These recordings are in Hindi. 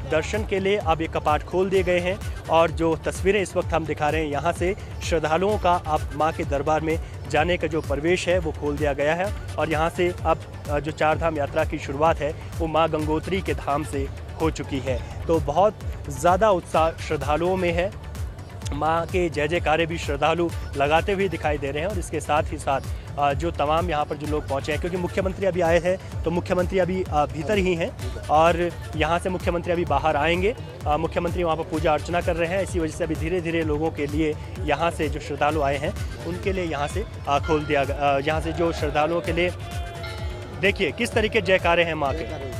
दर्शन के लिए अब ये कपाट खोल दिए गए हैं और जो तस्वीरें इस वक्त हम दिखा रहे हैं यहाँ से श्रद्धालुओं का अब माँ के दरबार में जाने का जो प्रवेश है वो खोल दिया गया है और यहाँ से अब जो चार धाम यात्रा की शुरुआत है वो माँ गंगोत्री के धाम से हो चुकी है। तो बहुत ज़्यादा उत्साह श्रद्धालुओं में है। माँ के जय जयकारे भी श्रद्धालु लगाते हुए दिखाई दे रहे हैं और इसके साथ ही साथ जो तमाम यहाँ पर जो लोग पहुँचे हैं, क्योंकि मुख्यमंत्री अभी आए हैं तो मुख्यमंत्री अभी भीतर ही हैं और यहाँ से मुख्यमंत्री अभी बाहर आएंगे। मुख्यमंत्री वहाँ पर पूजा अर्चना कर रहे हैं, इसी वजह से अभी धीरे धीरे लोगों के लिए यहाँ से जो श्रद्धालु आए हैं उनके लिए यहाँ से खोल दिया गया। यहाँ से जो श्रद्धालुओं के लिए देखिए किस तरीके जयकारे हैं माँ के।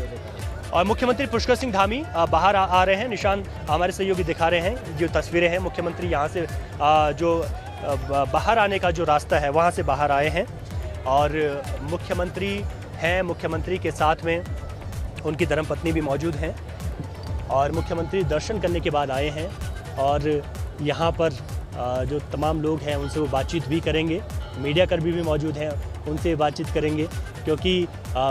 और मुख्यमंत्री पुष्कर सिंह धामी बाहर आ रहे हैं, निशान हमारे सहयोगी दिखा रहे हैं जो तस्वीरें हैं। मुख्यमंत्री यहाँ से जो बाहर आने का जो रास्ता है वहाँ से बाहर आए हैं और मुख्यमंत्री हैं, मुख्यमंत्री के साथ में उनकी धर्मपत्नी भी मौजूद हैं और मुख्यमंत्री दर्शन करने के बाद आए हैं और यहाँ पर जो तमाम लोग हैं उनसे वो बातचीत भी करेंगे। मीडिया कर्मी भी मौजूद हैं, उनसे बातचीत करेंगे क्योंकि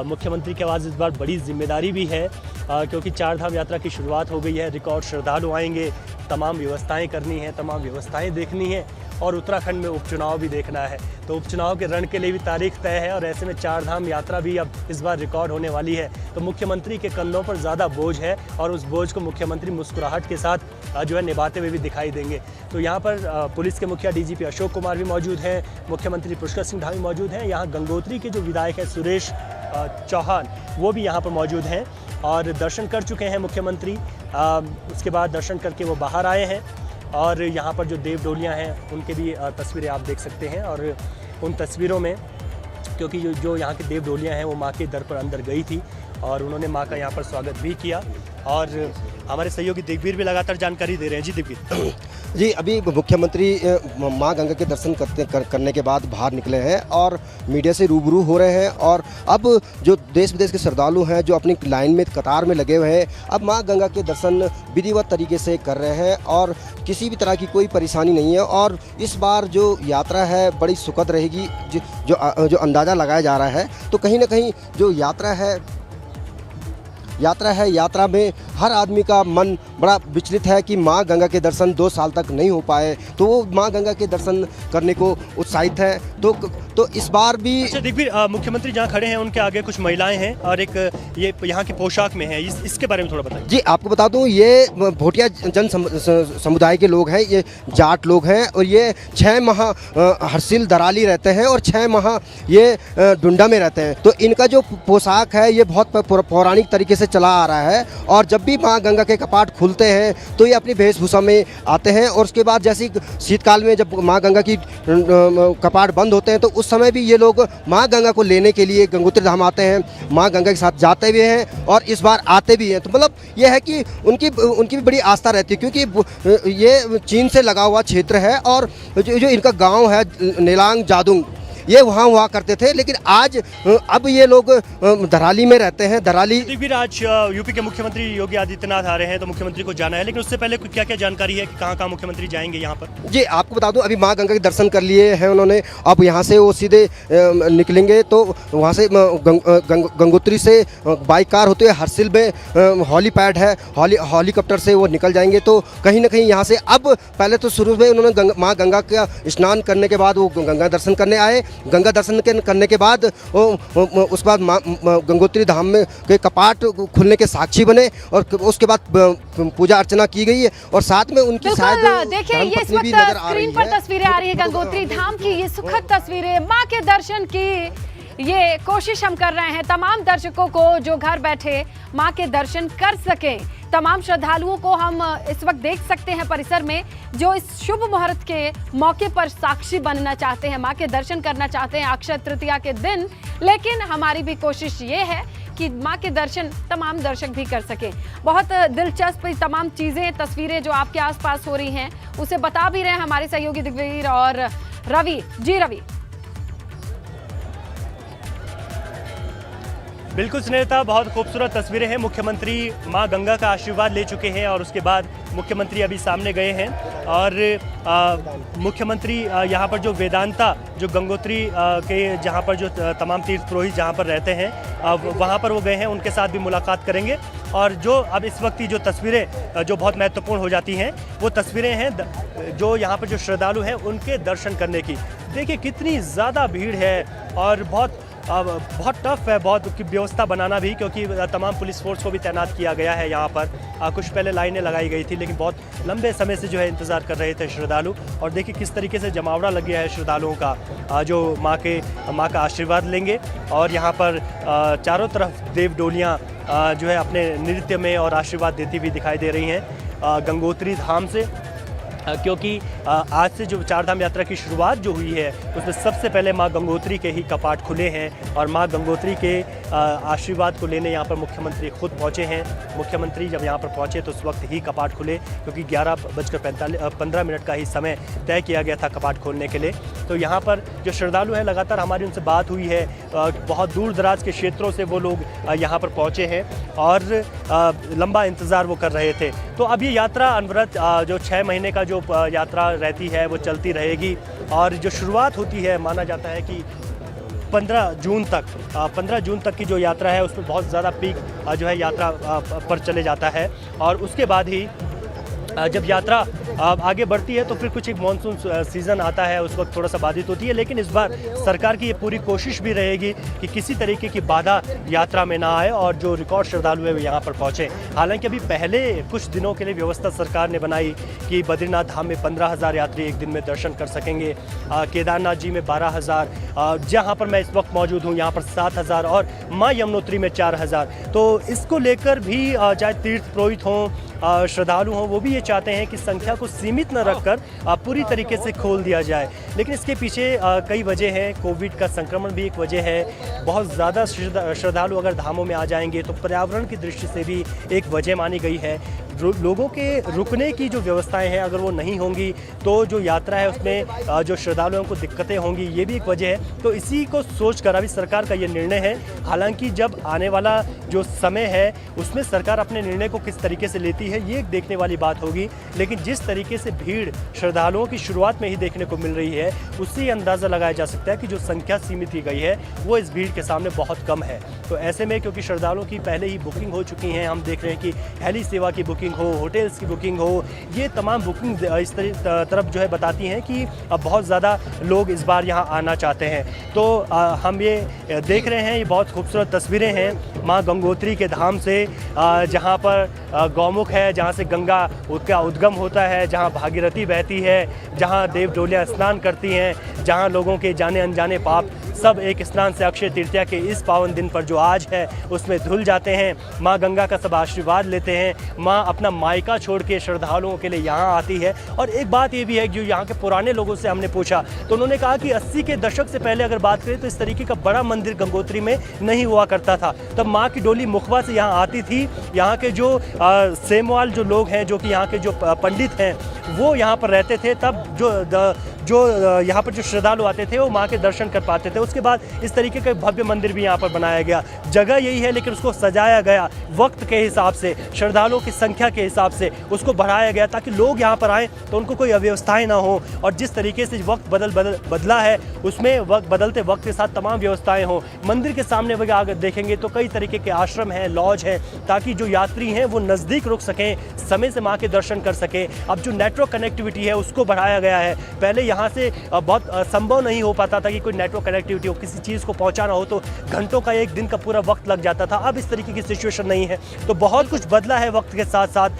मुख्यमंत्री के पास इस बार बड़ी जिम्मेदारी भी है क्योंकि चार धाम यात्रा की शुरुआत हो गई है। रिकॉर्ड श्रद्धालु आएंगे, तमाम व्यवस्थाएं करनी हैं, तमाम व्यवस्थाएं देखनी हैं और उत्तराखंड में उपचुनाव भी देखना है। तो उपचुनाव के रण के लिए भी तारीख तय है और ऐसे में चार धाम यात्रा भी अब इस बार रिकॉर्ड होने वाली है। तो मुख्यमंत्री के कंधों पर ज़्यादा बोझ है और उस बोझ को मुख्यमंत्री मुस्कुराहट के साथ जो है निभाते हुए भी दिखाई देंगे। तो यहाँ पर पुलिस के मुखिया डीजीपी अशोक कुमार भी मौजूद हैं, मुख्यमंत्री पुष्कर सिंह धामी मौजूद हैं। यहाँ गंगोत्री के जो विधायक हैं सुरेश चौहान वो भी यहाँ पर मौजूद हैं और दर्शन कर चुके हैं मुख्यमंत्री। उसके बाद दर्शन करके वो बाहर आए हैं और यहाँ पर जो देव डोलियाँ हैं उनके भी तस्वीरें आप देख सकते हैं और उन तस्वीरों में क्योंकि जो यहाँ की देव डोलियाँ हैं वो माँ के दर पर अंदर गई थी और उन्होंने माँ का यहाँ पर स्वागत भी किया और हमारे सहयोगी दिग्वीर भी लगातार जानकारी दे रहे हैं। जी दिग्वीर। जी, अभी मुख्यमंत्री माँ गंगा के दर्शन करने के बाद बाहर निकले हैं और मीडिया से रूबरू हो रहे हैं और अब जो देश विदेश के श्रद्धालु हैं जो अपनी लाइन में कतार में लगे हुए हैं अब माँ गंगा के दर्शन विधिवत तरीके से कर रहे हैं और किसी भी तरह की कोई परेशानी नहीं है। और इस बार जो यात्रा है बड़ी सुखद रहेगी जो अंदाज़ा लगाया जा रहा है। तो कहीं ना कहीं जो यात्रा में हर आदमी का मन बड़ा विचलित है कि माँ गंगा के दर्शन 2 साल तक नहीं हो पाए, तो वो माँ गंगा के दर्शन करने को उत्साहित है। तो इस बार भी अच्छा दिग्वीर, मुख्यमंत्री जहाँ खड़े हैं उनके आगे कुछ महिलाएं हैं और एक ये यहाँ की पोशाक में है, इसके बारे में थोड़ा बताइए। जी, आपको बता दूं ये भोटिया जन समुदाय के लोग हैं, ये जाट लोग हैं और ये 6 माह हरसिल दराली रहते हैं और 6 माह ये डुंडा में रहते हैं। तो इनका जो पोशाक है ये बहुत पौराणिक तरीके से चला आ रहा है और जब भी माँ गंगा के कपाट खुलते हैं तो ये अपनी वेशभूषा में आते हैं और उसके बाद जैसे शीतकाल में जब माँ गंगा की कपाट बंद होते हैं तो उस समय भी ये लोग माँ गंगा को लेने के लिए गंगोत्री धाम आते हैं, माँ गंगा के साथ जाते भी हैं और इस बार आते भी हैं। तो मतलब ये है कि उनकी भी बड़ी आस्था रहती है क्योंकि ये चीन से लगा हुआ क्षेत्र है और जो इनका गाँव है नेलांग जादुंग ये वहाँ हुआ करते थे, लेकिन आज अब ये लोग धराली में रहते हैं। धराली फिर आज यूपी के मुख्यमंत्री योगी आदित्यनाथ आ रहे हैं तो मुख्यमंत्री को जाना है, लेकिन उससे पहले क्या क्या जानकारी है कि कहाँ मुख्यमंत्री जाएंगे यहाँ पर? जी, आपको बता दूं अभी माँ गंगा के दर्शन कर लिए हैं उन्होंने। अब यहाँ से वो सीधे निकलेंगे तो वहाँ से गंगोत्री से बाइक कार होते हुए हरसिल में हेलीपैड है, हेलीकॉप्टर से वो निकल जाएंगे। तो कहीं ना कहीं यहाँ से अब पहले तो शुरू में उन्होंने माँ गंगा का स्नान करने के बाद वो गंगा दर्शन करने आए। गंगा दर्शन करने के बाद उसके बाद गंगोत्री धाम में के कपाट खुलने के साक्षी बने और उसके बाद पूजा अर्चना की गई है और साथ में उनकी शायद देखिए ये इस वक्त स्क्रीन पर तस्वीरें आ रही है गंगोत्री धाम की, ये सुखद तस्वीरें माँ के दर्शन की ये कोशिश हम कर रहे हैं तमाम दर्शकों को जो घर बैठे माँ के दर्शन कर सकें। तमाम श्रद्धालुओं को हम इस वक्त देख सकते हैं परिसर में जो इस शुभ मुहूर्त के मौके पर साक्षी बनना चाहते हैं, माँ के दर्शन करना चाहते हैं अक्षय तृतीया के दिन। लेकिन हमारी भी कोशिश ये है कि माँ के दर्शन तमाम दर्शक भी कर सकें। बहुत दिलचस्प तमाम चीज़ें तस्वीरें जो आपके आसपास हो रही हैं उसे बता भी रहे हैं हमारे सहयोगी दिग्वीर और रवि। जी रवि। बिल्कुल स्नेहिता, बहुत खूबसूरत तस्वीरें हैं। मुख्यमंत्री मां गंगा का आशीर्वाद ले चुके हैं और उसके बाद मुख्यमंत्री अभी सामने गए हैं और मुख्यमंत्री यहाँ पर जो वेदांता जो गंगोत्री के जहाँ पर जो तमाम तीर्थ पुरोहित जहाँ पर रहते हैं वहाँ पर वो गए हैं, उनके साथ भी मुलाकात करेंगे। और जो अब इस वक्त की जो तस्वीरें जो बहुत महत्वपूर्ण हो जाती हैं वो तस्वीरें हैं जो यहाँ पर जो श्रद्धालु हैं उनके दर्शन करने की। देखिए कितनी ज़्यादा भीड़ है और बहुत टफ है बहुत की व्यवस्था बनाना भी, क्योंकि तमाम पुलिस फोर्स को भी तैनात किया गया है यहाँ पर। कुछ पहले लाइनें लगाई गई थी लेकिन बहुत लंबे समय से जो है इंतज़ार कर रहे थे श्रद्धालु। और देखिए किस तरीके से जमावड़ा लग गया है श्रद्धालुओं का जो माँ का आशीर्वाद लेंगे। और यहाँ पर चारों तरफ देव डोलियाँ जो है अपने नृत्य में और आशीर्वाद देती हुई दिखाई दे रही हैं गंगोत्री धाम से, क्योंकि आज से जो चारधाम यात्रा की शुरुआत जो हुई है उसमें सबसे पहले माँ गंगोत्री के ही कपाट खुले हैं और माँ गंगोत्री के आशीर्वाद को लेने यहाँ पर मुख्यमंत्री खुद पहुँचे हैं। मुख्यमंत्री जब यहाँ पर पहुँचे तो उस वक्त ही कपाट खुले, क्योंकि 11:15 का ही समय तय किया गया था कपाट खोलने के लिए। तो यहाँ पर जो श्रद्धालु हैं लगातार हमारी उनसे बात हुई है, बहुत दूर दराज के क्षेत्रों से वो लोग यहाँ पर पहुँचे हैं और लंबा इंतज़ार वो कर रहे थे। तो अब ये यात्रा अनवरत जो 6 महीने का जो यात्रा रहती है वो चलती रहेगी। और जो शुरुआत होती है माना जाता है कि 15 जून तक की जो यात्रा है उसमें बहुत ज़्यादा पीक जो है यात्रा पर चले जाता है। और उसके बाद ही जब यात्रा आगे बढ़ती है तो फिर कुछ एक मानसून सीज़न आता है, उस वक्त थोड़ा सा बाधित होती है। लेकिन इस बार सरकार की ये पूरी कोशिश भी रहेगी कि किसी तरीके की बाधा यात्रा में ना आए और जो रिकॉर्ड श्रद्धालु है वो यहाँ पर पहुँचे। हालांकि अभी पहले कुछ दिनों के लिए व्यवस्था सरकार ने बनाई कि बद्रीनाथ धाम में 15,000 यात्री एक दिन में दर्शन कर सकेंगे, केदारनाथ जी में 12,000, जहाँ पर मैं इस वक्त मौजूद हूँ यहाँ पर 7,000 और माँ यमुनोत्री में 4,000। तो इसको लेकर भी चाहे तीर्थ पुरोहित हों श्रद्धालु हों वो भी ये चाहते हैं कि संख्या को सीमित न रखकर पूरी तरीके से खोल दिया जाए। लेकिन इसके पीछे कई वजह हैं, कोविड का संक्रमण भी एक वजह है। बहुत ज़्यादा श्रद्धालु अगर धामों में आ जाएंगे तो पर्यावरण की दृष्टि से भी एक वजह मानी गई है। लोगों के रुकने की जो व्यवस्थाएं हैं अगर वो नहीं होंगी तो जो यात्रा है उसमें जो श्रद्धालुओं को दिक्कतें होंगी, ये भी एक वजह है। तो इसी को सोचकर अभी सरकार का ये निर्णय है। हालांकि जब आने वाला जो समय है उसमें सरकार अपने निर्णय को किस तरीके से लेती है ये एक देखने वाली बात होगी। लेकिन जिस तरीके से भीड़ श्रद्धालुओं की शुरुआत में ही देखने को मिल रही है उससे अंदाज़ा लगाया जा सकता है कि जो संख्या सीमित की गई है वो इस भीड़ के सामने बहुत कम है। तो ऐसे में क्योंकि श्रद्धालुओं की पहले ही बुकिंग हो चुकी हैं, हम देख रहे हैं कि हेली सेवा की बुकिंग हो, होटल्स की बुकिंग हो, ये तमाम बुकिंग इस तरफ जो है बताती हैं कि अब बहुत ज़्यादा लोग इस बार यहाँ आना चाहते हैं। तो हम ये देख रहे हैं, ये बहुत खूबसूरत तस्वीरें हैं माँ गंगोत्री के धाम से, जहाँ पर गौमुख है, जहाँ से गंगा का उद्गम होता है, जहाँ भागीरथी बहती है, जहाँ देव डोलियाँ स्नान करती हैं, जहाँ लोगों के जाने अनजाने पाप सब एक स्नान से अक्षय तृतीया के इस पावन दिन पर जो आज है उसमें धुल जाते हैं। माँ गंगा का सब आशीर्वाद लेते हैं। माँ अपना मायका छोड़ के श्रद्धालुओं के लिए यहाँ आती है। और एक बात ये भी है जो यहाँ के पुराने लोगों से हमने पूछा तो उन्होंने कहा कि 80 के दशक से पहले अगर बात करें तो इस तरीके का बड़ा मंदिर गंगोत्री में नहीं हुआ करता था। तब माँ की डोली मुखबा से यहाँ आती थी। यहाँ के जो सेमवाल जो लोग हैं, जो कि यहाँ के जो पंडित हैं वो यहाँ पर रहते थे, तब जो यहाँ पर जो श्रद्धालु आते थे वो माँ के दर्शन कर पाते थे। उसके बाद इस तरीके का भव्य मंदिर भी यहाँ पर बनाया गया। जगह यही है लेकिन उसको सजाया गया वक्त के हिसाब से, श्रद्धालुओं की संख्या के हिसाब से उसको बढ़ाया गया ताकि लोग यहाँ पर आएँ तो उनको कोई अव्यवस्थाएं ना हो। और जिस तरीके से वक्त बदला है उसमें बदलते वक्त के साथ तमाम व्यवस्थाएं हों। मंदिर के सामने वगैरह अगर देखेंगे तो कई तरीके के आश्रम हैं, लॉज हैं, ताकि जो यात्री हैं वो नज़दीक रुक सकें, समय से माँ के दर्शन कर सकें। अब जो नेटवर्क कनेक्टिविटी है उसको बढ़ाया गया है। पहले यहाँ से बहुत संभव नहीं हो पाता था कि कोई नेटवर्क कनेक्टिविटी हो, किसी चीज़ को पहुँचाना हो तो घंटों का, एक दिन का पूरा वक्त लग जाता था। अब इस तरीके की सिचुएशन नहीं है। तो बहुत कुछ बदला है वक्त के साथ साथ।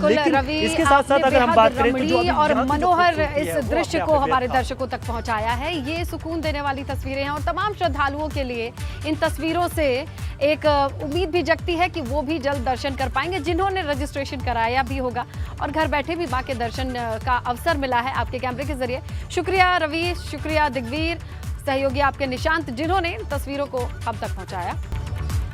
लेकिन इसके साथ साथ अगर हम बात करें तो जो और मनोहर इस दृश्य को हमारे दर्शकों तक पहुंचाया है, ये सुकून देने वाली तस्वीरें हैं और तमाम श्रद्धालुओं के लिए इन तस्वीरों से एक उम्मीद भी जगती है कि वो भी जल्द दर्शन कर पाएंगे, जिन्होंने रजिस्ट्रेशन कराया भी होगा और घर बैठे भी मां के दर्शन का अवसर मिला है आपके कैमरे के जरिए। शुक्रिया रवि, शुक्रिया दिग्वीर, सहयोगी आपके निशांत, जिन्होंने इन तस्वीरों को हम तक पहुंचाया।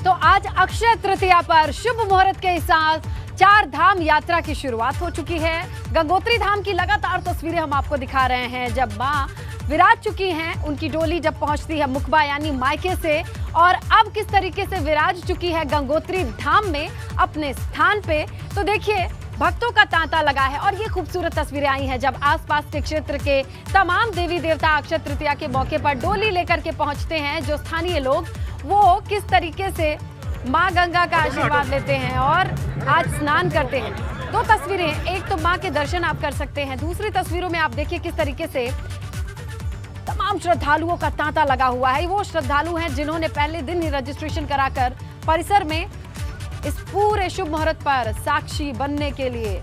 तो आज अक्षय तृतीया पर शुभ मुहूर्त के साथ 4 धाम यात्रा की शुरुआत हो चुकी है। गंगोत्री धाम की लगातार तस्वीरें हम आपको दिखा रहे हैं जब मां विराज चुकी हैं, उनकी डोली जब पहुंचती है मुखबा यानी मायके से, और अब किस तरीके से विराज चुकी है गंगोत्री धाम में अपने स्थान पे। तो देखिए भक्तों का तांता लगा है। और ये खूबसूरत तस्वीरें आई हैं जब आसपास के क्षेत्र के तमाम देवी देवता अक्षय तृतीया के मौके पर डोली लेकर के पहुंचते हैं। जो स्थानीय लोग वो किस तरीके से मां गंगा का आशीर्वाद लेते हैं और आज स्नान करते हैं। दो तस्वीरें, एक तो मां के दर्शन आप कर सकते हैं, दूसरी तस्वीरों में आप देखिए किस तरीके से तमाम श्रद्धालुओं का तांता लगा हुआ है। वो श्रद्धालु हैं जिन्होंने पहले दिन ही रजिस्ट्रेशन कराकर परिसर में इस पूरे शुभ मुहूर्त पर साक्षी बनने के लिए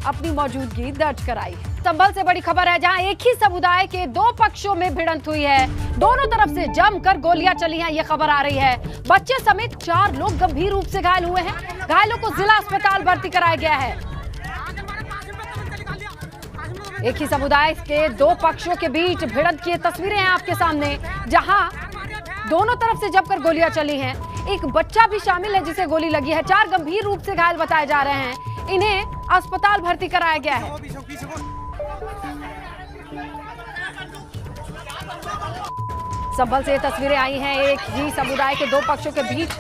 अपनी मौजूदगी दर्ज कराई है। संभल से बड़ी खबर है जहां एक ही समुदाय के दो पक्षों में भिड़ंत हुई है। दोनों तरफ से जमकर गोलियां चली हैं, ये खबर आ रही है। बच्चे समेत 4 लोग गंभीर रूप से घायल हुए हैं। घायलों को जिला अस्पताल भर्ती कराया गया है। एक ही समुदाय के दो पक्षों के बीच भिड़ंत की तस्वीरें हैं आपके सामने, जहां दोनों तरफ से जमकर गोलियां चली हैं। एक बच्चा भी शामिल है जिसे गोली लगी है। 4 गंभीर रूप से घायल बताए जा रहे हैं। इन्हें अस्पताल भर्ती कराया गया है। संभल से ये तस्वीरें आई हैं। एक ही समुदाय के दो पक्षों के बीच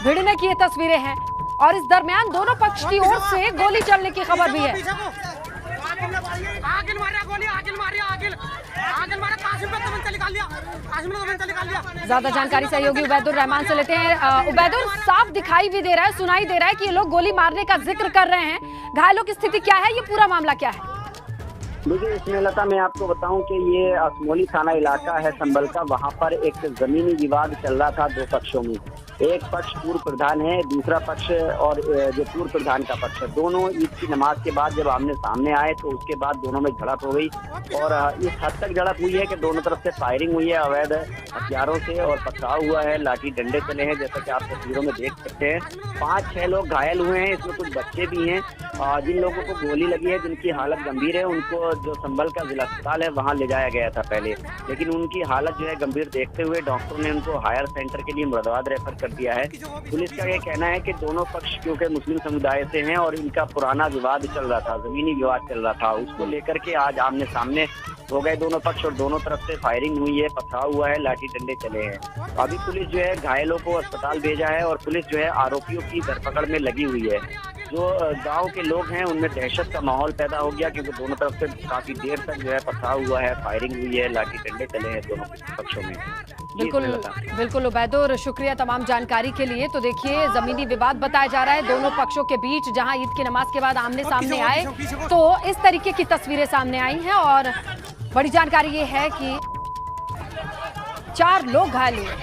भिड़ने की ये तस्वीरें हैं और इस दरमियान दोनों पक्ष की ओर से गोली चलने की खबर भी है। ज्यादा जानकारी सहयोगी उबैदुर रहमान से लेते हैं। उबैदुर, साफ दिखाई भी दे रहा है, सुनाई दे रहा है कि ये लोग गोली मारने का जिक्र कर रहे हैं। घायलों की स्थिति क्या है, ये पूरा मामला क्या है? देखिए, इसमें लता मैं आपको बताऊं कि ये असमोली थाना इलाका है संभल का। वहां पर एक जमीनी विवाद चल रहा था दो पक्षों में। एक पक्ष पूर्व प्रधान है, दूसरा पक्ष और जो पूर्व प्रधान का पक्ष है, दोनों ईद की नमाज के बाद जब आमने सामने आए तो उसके बाद दोनों में झड़प हो गई और इस हद तक झड़प हुई है कि दोनों तरफ से फायरिंग हुई है अवैध हथियारों से और पथराव हुआ है, लाठी डंडे चले हैं, जैसा कि आप तस्वीरों में देख सकते हैं। 5-6 लोग घायल हुए हैं, इसमें कुछ बच्चे भी हैं। जिन लोगों को गोली लगी है, जिनकी हालत गंभीर है, उनको जो संभल का जिला अस्पताल है वहाँ ले जाया गया था पहले, लेकिन उनकी हालत जो है गंभीर देखते हुए डॉक्टरों ने उनको हायर सेंटर के लिए मुरादाबाद रेफर कर दिया है। पुलिस का ये कहना है कि दोनों पक्ष क्योंकि मुस्लिम समुदाय से हैं और इनका पुराना विवाद चल रहा था, जमीनी विवाद चल रहा था, उसको लेकर के आज आमने सामने हो गए दोनों पक्ष और दोनों तरफ से फायरिंग हुई है, पथराव हुआ है, लाठी डंडे चले हैं। अभी पुलिस जो है घायलों को अस्पताल भेजा है और पुलिस जो है आरोपियों की धरपकड़ में लगी हुई है। जो गांव के लोग हैं उनमें दहशत का माहौल पैदा हो गया क्योंकि दोनों तरफ से काफी देर तक जो है पथराव हुआ है, फायरिंग हुई है, लाठी डंडे चले हैं दोनों पक्षों में। बिल्कुल उबैदुर, शुक्रिया तमाम जानकारी के लिए। तो देखिए, जमीनी विवाद बताया जा रहा है दोनों पक्षों के बीच, जहां ईद की नमाज के बाद आमने सामने आए तो इस तरीके की तस्वीरें सामने आई हैं और बड़ी जानकारी ये है कि 4 लोग घायल हुए।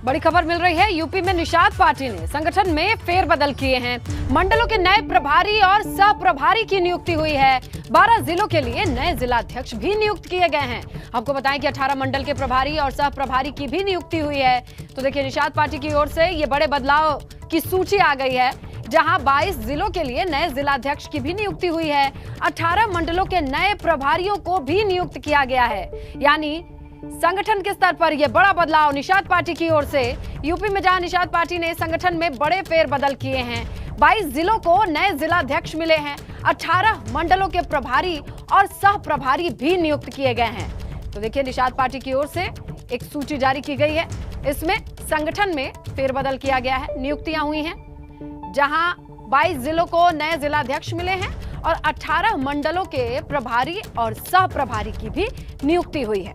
बड़ी खबर मिल रही है, यूपी में निषाद पार्टी ने संगठन में फेरबदल किए हैं। मंडलों के नए प्रभारी और सह प्रभारी की नियुक्ति हुई है। 12 जिलों के लिए नए जिलाध्यक्ष भी नियुक्त किए गए हैं। आपको बताएं कि 18 मंडल के प्रभारी और सह प्रभारी की भी नियुक्ति हुई है। तो देखिए, निषाद पार्टी की ओर से ये बड़े बदलाव की सूची आ गई है, जहां 22 जिलों के लिए नए जिलाध्यक्ष की भी नियुक्ति हुई है। 18 मंडलों के नए प्रभारियों को भी नियुक्त किया गया है। यानी संगठन के स्तर पर यह बड़ा बदलाव निषाद पार्टी की ओर से। यूपी में जहां निषाद पार्टी ने संगठन में बड़े फेरबदल किए हैं, 22 जिलों को नए जिलाध्यक्ष मिले हैं, 18 मंडलों के प्रभारी और सह प्रभारी भी नियुक्त किए गए हैं। तो देखिए, निषाद पार्टी की ओर से एक सूची जारी की गई है, इसमें संगठन में फेरबदल किया गया है, नियुक्तियां हुई हैं, जहां 22 जिलों को नए जिलाध्यक्ष मिले हैं और 18 मंडलों के प्रभारी और सह प्रभारी की भी नियुक्ति हुई है।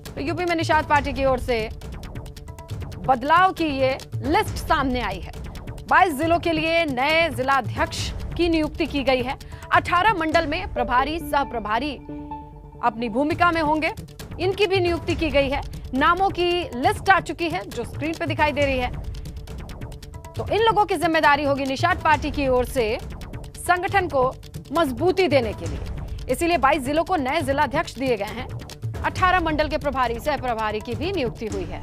तो यूपी में निषाद पार्टी की ओर से बदलाव की ये लिस्ट सामने आई है। 22 जिलों के लिए नए जिलाध्यक्ष की नियुक्ति की गई है। 18 मंडल में प्रभारी सह प्रभारी अपनी भूमिका में होंगे, इनकी भी नियुक्ति की गई है। नामों की लिस्ट आ चुकी है जो स्क्रीन पर दिखाई दे रही है। तो इन लोगों की जिम्मेदारी होगी निषाद पार्टी की ओर से संगठन को मजबूती देने के लिए। इसीलिए 22 जिलों को नए जिलाध्यक्ष दिए गए हैं। 18 मंडल के प्रभारी सह प्रभारी की भी नियुक्ति हुई है।